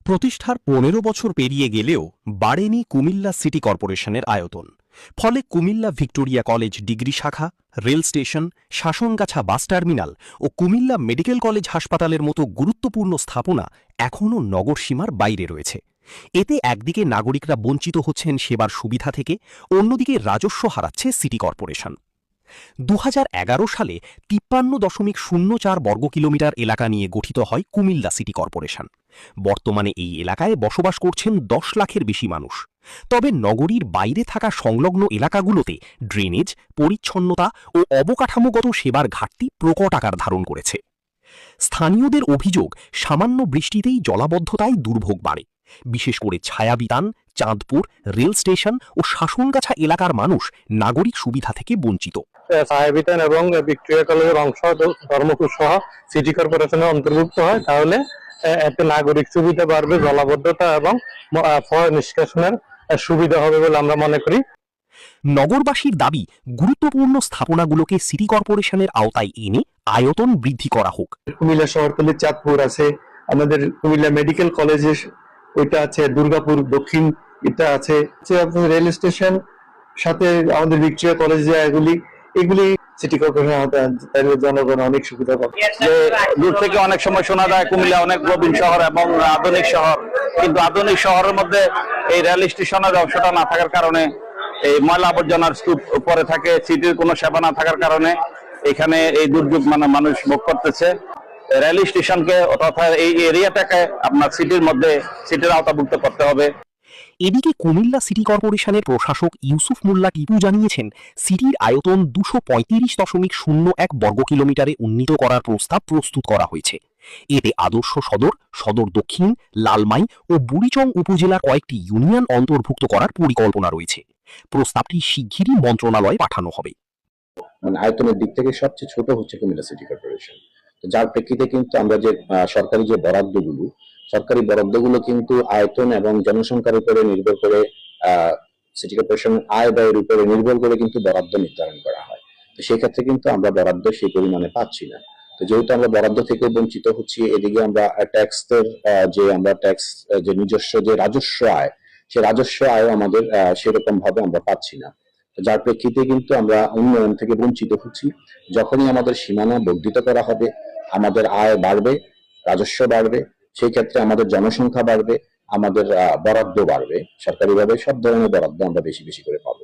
প্রতিষ্ঠার ১৫ বছর পেরিয়ে গেলেও বাড়েনি কুমিল্লা সিটি কর্পোরেশনের আয়তন। ফলে কুমিল্লা ভিক্টোরিয়া কলেজ ডিগ্রি শাখা, rail station, Shashongacha bus terminal ও কুমিল্লা মেডিকেল কলেজ হাসপাতালের মতো গুরুত্বপূর্ণ স্থাপনা এখনও নগর সীমার বাইরে রয়েছে। এতে একদিকে নাগরিকরা বঞ্চিত হচ্ছেন সেবার সুবিধা থেকে, অন্যদিকে রাজস্ব হারাচ্ছে সিটি কর্পোরেশন। ২০১১ সালে ৫৩.০৪ বর্গ কিলোমিটার এলাকা নিয়ে গঠিত হয় কুমিল্লা সিটি কর্পোরেশন। বর্তমানে এই এলাকায় বসবাস করছেন ১০ লাখের বেশি মানুষ। তবে নগরীর বাইরে থাকা সংলগ্ন এলাকাগুলোতে ড্রেনেজ, পরিচ্ছন্নতা ও অবকাঠামোগত সেবার ঘাটতি প্রকট আকার ধারণ করেছে। স্থানীয়দের অভিযোগ, সামান্য বৃষ্টিতেই জলাবদ্ধতায় দুর্ভোগ বাড়ে। বিশেষ করে ছায়াবিতান, চাঁদপুর, রেল স্টেশন ও শাসনগাছা এলাকার মানুষ নাগরিক সুবিধা থেকে বঞ্চিত। ছায়াবিতান এবং ভিক্টোরিয়া কলেজের অংশ ধর্মপুর সহ সিটি কর্পোরেশনের অন্তর্ভুক্ত হয়, তাহলে এতে নাগরিক সুবিধা বাড়বে, জলাবদ্ধতা এবং নিষ্কাশনের সুবিধা হবে বলে আমরা মনে করি। নগরবাসীর দাবি, গুরুত্বপূর্ণ স্থাপনাগুলোকে সিটি কর্পোরেশনের আওতায় এনে আয়তন বৃদ্ধি করা হোক। কুমিল্লা শহরতলি চাঁদপুর আছে, আমাদের কুমিল্লা মেডিকেল কলেজের ওইটা আছে, দুর্গাপুর দক্ষিণ এটা আছে, রেল স্টেশন সাথে আমাদের ভিক্টোরিয়া কলেজ, এগুলি সিটি কর্পোরেশন জনগণ অনেক সুবিধা পাবে। দূর থেকে অনেক সময় শোনা যায় কুমিল্লা অনেক প্রবীণ শহর এবং আধুনিক শহর, কিন্তু আধুনিক শহরের মধ্যে এই রেল স্টেশনের অংশটা না থাকার কারণে এই ময়লা আবর্জনার স্তূপ পরে থাকে, সিটির কোনো সেবা না থাকার কারণে এখানে এই দুর্যোগ মানুষ ভোগ করতেছে। রেল স্টেশনকে তথা এই এরিয়াটাকে আপনার সিটির আওতাভুক্ত করতে হবে। এদিকে কুমিল্লা সিটি কর্পোরেশনের প্রশাসক ইউসুফ মোল্লা টিপু জানিয়েছেন, সিটির আয়তন ২৩৫.০১ বর্গ কিলোমিটারে উন্নীত করার প্রস্তাব প্রস্তুত করা হয়েছে। এতে আদর্শ সদর, সদর দক্ষিণ, লালমাই ও বুড়িচং উপজেলার কয়েকটি ইউনিয়ন অন্তর্ভুক্ত করার পরিকল্পনা রয়েছে। প্রস্তাবটি শিগগিরই মন্ত্রণালয়ে পাঠানো হবে। আয়তনের দিক থেকে সবচেয়ে ছোট হচ্ছে কুমিল্লা সিটি কর্পোরেশন, যার প্রেক্ষিতে কিন্তু আমরা যে সরকারি বরাদ্দগুলো কিন্তু আয়তন এবং জনসংখ্যার উপরে নির্ভর করে, সিটি কর্পোরেশন আয় ব্যয়ের উপরে নির্ভর করে কিন্তু বরাদ্দ নির্ধারণ করা হয়। তো সেই ক্ষেত্রে কিন্তু আমরা বরাদ্দ সেই পরিমাণে পাচ্ছি না। তো যেহেতু আমরা বরাদ্দ থেকে বঞ্চিত হচ্ছি, এদিকে আমরা ট্যাক্স যে নিজস্ব যে রাজস্ব আয়, সে রাজস্ব আয় আমাদের সেরকম ভাবে আমরা পাচ্ছি না। যার প্রেক্ষিতে কিন্তু আমরা উন্নয়ন থেকে বঞ্চিত হচ্ছি। যখনই আমাদের সীমানা বর্ধিত করা হবে, আমাদের আয় বাড়বে, রাজস্ব বাড়বে, সেই ক্ষেত্রে আমাদের জনসংখ্যা বাড়বে, আমাদের বরাদ্দ বাড়বে, সরকারিভাবে সব ধরনের বরাদ্দ আমরা বেশি বেশি করে পাবো।